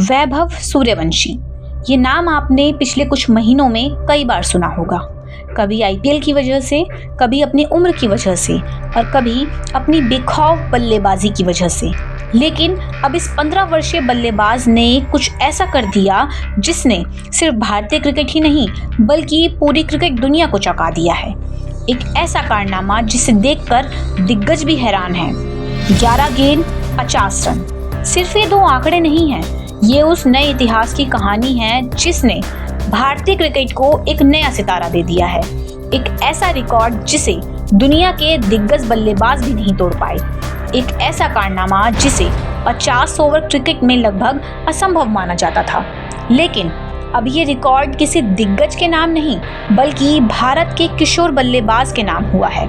वैभव सूर्यवंशी, ये नाम आपने पिछले कुछ महीनों में कई बार सुना होगा। कभी आईपीएल की वजह से, कभी अपनी उम्र की वजह से और कभी अपनी बेखौफ बल्लेबाजी की वजह से। लेकिन अब इस 15 वर्षीय बल्लेबाज ने कुछ ऐसा कर दिया जिसने सिर्फ भारतीय क्रिकेट ही नहीं बल्कि पूरी क्रिकेट दुनिया को चौंका दिया है। एक ऐसा कारनामा जिसे देखकर दिग्गज भी हैरान हैं। 11 गेंद 50 रन, सिर्फ ये 2 आंकड़े नहीं हैं, ये उस नए इतिहास की कहानी है जिसने भारतीय क्रिकेट को एक नया सितारा दे दिया है। एक ऐसा रिकॉर्ड जिसे दुनिया के दिग्गज बल्लेबाज भी नहीं तोड़ पाए। एक ऐसा कारनामा जिसे 50 ओवर क्रिकेट में लगभग असंभव माना जाता था। लेकिन अब ये रिकॉर्ड किसी दिग्गज के नाम नहीं बल्कि भारत के किशोर बल्लेबाज के नाम हुआ है।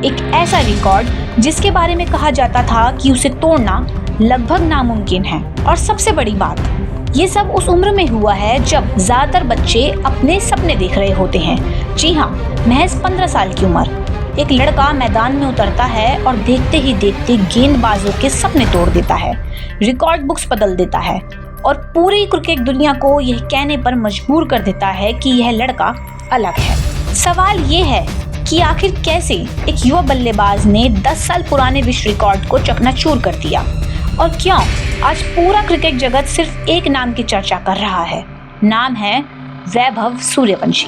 एक ऐसा रिकॉर्ड जिसके बारे में कहा जाता था कि उसे तोड़ना लगभग नामुमकिन है। और सबसे बड़ी बात, ये सब उस उम्र में हुआ है जब ज्यादातर बच्चे अपने सपने देख रहे होते हैं। जी हाँ, महज 15 साल की उम्र। एक लड़का मैदान में उतरता है और देखते ही देखते गेंदबाजों के सपने तोड़ देता है, रिकॉर्ड बुक्स बदल देता है और पूरी क्रिकेट दुनिया को यह कहने पर मजबूर कर देता है कि यह लड़का अलग है। सवाल ये है कि आखिर कैसे एक युवा बल्लेबाज ने 10 साल पुराने विश्व रिकॉर्ड को चकनाचूर कर दिया और क्यों आज पूरा क्रिकेट जगत सिर्फ एक नाम की चर्चा कर रहा है। नाम है वैभव सूर्यवंशी।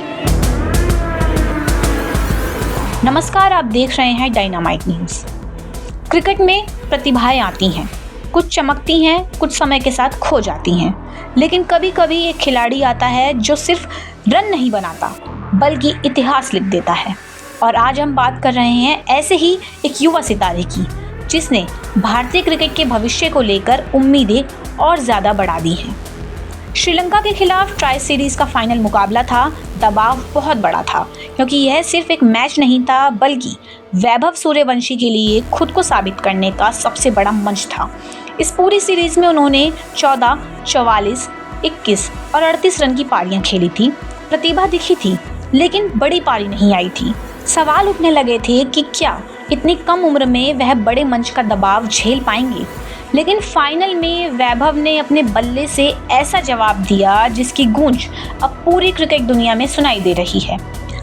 नमस्कार, आप देख रहे हैं डायनामाइट न्यूज़। क्रिकेट में प्रतिभाएं आती हैं, कुछ चमकती हैं, कुछ समय के साथ खो जाती हैं, लेकिन कभी कभी एक खिलाड़ी आता है जो सिर्फ रन नहीं बनाता बल्कि इतिहास लिख देता है। और आज हम बात कर रहे हैं ऐसे ही एक युवा सितारे की जिसने भारतीय क्रिकेट के भविष्य को लेकर उम्मीदें और ज़्यादा बढ़ा दी हैं। श्रीलंका के खिलाफ ट्राई सीरीज का फाइनल मुकाबला था। दबाव बहुत बड़ा था क्योंकि यह सिर्फ एक मैच नहीं था बल्कि वैभव सूर्यवंशी के लिए खुद को साबित करने का सबसे बड़ा मंच था। इस पूरी सीरीज में उन्होंने 14, 44, 21 और 38 रन की पारियां खेली थी। प्रतिभा दिखी थी लेकिन बड़ी पारी नहीं आई थी। सवाल उठने लगे थे कि क्या इतनी कम उम्र में वह बड़े मंच का दबाव झेल पाएंगे। लेकिन फाइनल में वैभव ने अपने बल्ले से ऐसा जवाब दिया जिसकी गूंज अब पूरी क्रिकेट दुनिया में सुनाई दे रही है।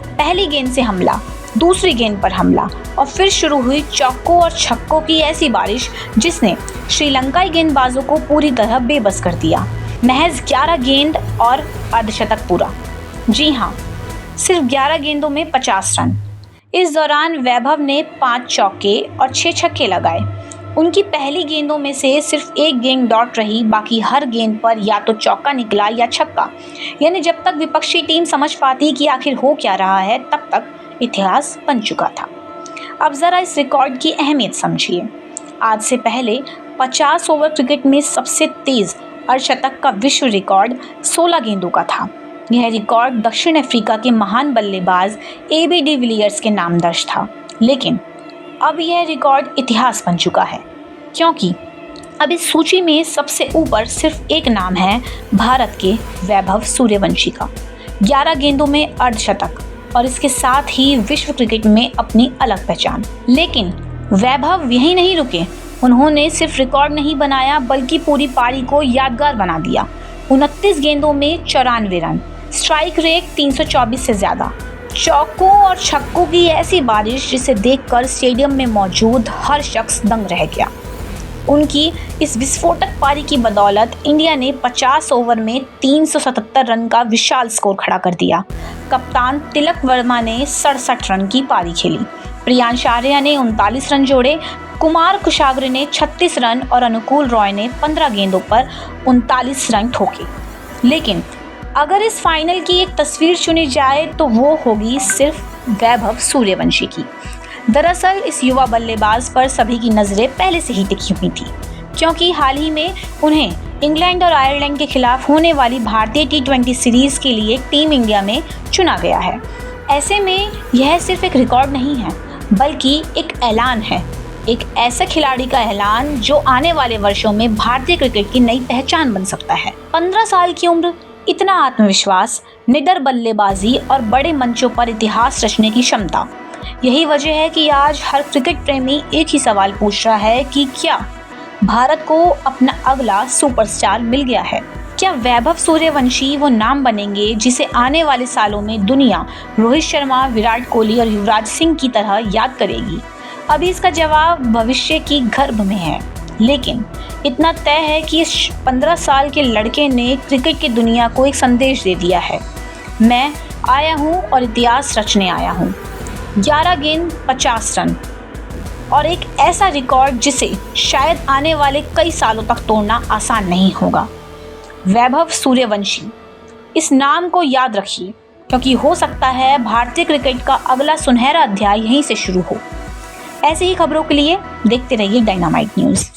पहली गेंद से हमला, दूसरी गेंद पर हमला और फिर शुरू हुई चौकों और छक्कों की ऐसी बारिश जिसने श्रीलंकाई गेंदबाजों को पूरी तरह बेबस कर दिया। महज 11 गेंद और अर्धशतक पूरा। जी हाँ, सिर्फ 11 गेंदों में 50 रन। इस दौरान वैभव ने 5 चौके और 6 छक्के लगाए। उनकी पहली गेंदों में से सिर्फ एक गेंद डॉट रही, बाकी हर गेंद पर या तो चौका निकला या छक्का। यानी जब तक विपक्षी टीम समझ पाती कि आखिर हो क्या रहा है तब तक इतिहास बन चुका था। अब जरा इस रिकॉर्ड की अहमियत समझिए। आज से पहले 50 ओवर क्रिकेट में सबसे तेज अर्धशतक का विश्व रिकॉर्ड 16 गेंदों का था। यह रिकॉर्ड दक्षिण अफ्रीका के महान बल्लेबाज AB डिविलियर्स के नाम दर्ज था। लेकिन अब यह रिकॉर्ड इतिहास बन चुका है क्योंकि अब इस सूची में सबसे ऊपर सिर्फ एक नाम है, भारत के वैभव सूर्यवंशी का। 11 गेंदों में अर्धशतक और इसके साथ ही विश्व क्रिकेट में अपनी अलग पहचान। लेकिन वैभव यहीं नहीं रुके। उन्होंने सिर्फ रिकॉर्ड नहीं बनाया बल्कि पूरी पारी को यादगार बना दिया। 29 गेंदों में 94 रन, स्ट्राइक रेट 324 से ज़्यादा, चौकों और छक्कों की ऐसी बारिश जिसे देखकर स्टेडियम में मौजूद हर शख्स दंग रह गया। उनकी इस विस्फोटक पारी की बदौलत इंडिया ने 50 ओवर में 377 रन का विशाल स्कोर खड़ा कर दिया। कप्तान तिलक वर्मा ने 67 रन की पारी खेली, प्रियांश आर्या ने 39 रन जोड़े, कुमार कुशाग्र ने 36 रन और अनुकूल रॉय ने 15 गेंदों पर 39 रन ठोके। लेकिन अगर इस फाइनल की एक तस्वीर चुनी जाए तो वो होगी सिर्फ वैभव सूर्यवंशी की। दरअसल इस युवा बल्लेबाज पर सभी की नज़रें पहले से ही टिकी हुई थी क्योंकि हाल ही में उन्हें इंग्लैंड और आयरलैंड के खिलाफ होने वाली भारतीय T20 सीरीज़ के लिए टीम इंडिया में चुना गया है। ऐसे में यह सिर्फ एक रिकॉर्ड नहीं है बल्कि एक ऐलान है, एक ऐसा खिलाड़ी का ऐलान जो आने वाले वर्षों में भारतीय क्रिकेट की नई पहचान बन सकता है। 15 साल की उम्र, इतना आत्मविश्वास, निडर बल्लेबाजी और बड़े मंचों पर इतिहास रचने की क्षमता, यही वजह है कि आज हर क्रिकेट प्रेमी एक ही सवाल पूछ रहा है कि क्या भारत को अपना अगला सुपरस्टार मिल गया है। क्या वैभव सूर्यवंशी वो नाम बनेंगे जिसे आने वाले सालों में दुनिया रोहित शर्मा, विराट कोहली और युवराज सिंह की तरह याद करेगी? अभी इसका जवाब भविष्य की गर्भ में है, लेकिन इतना तय है कि इस 15 साल के लड़के ने क्रिकेट की दुनिया को एक संदेश दे दिया है। मैं आया हूँ और इतिहास रचने आया हूँ। 11 गेंद 50 रन और एक ऐसा रिकॉर्ड जिसे शायद आने वाले कई सालों तक तोड़ना आसान नहीं होगा। वैभव सूर्यवंशी, इस नाम को याद रखिए, क्योंकि हो सकता है भारतीय क्रिकेट का अगला सुनहरा अध्याय यहीं से शुरू हो। ऐसी ही खबरों के लिए देखते रहिए डायनामाइट न्यूज़।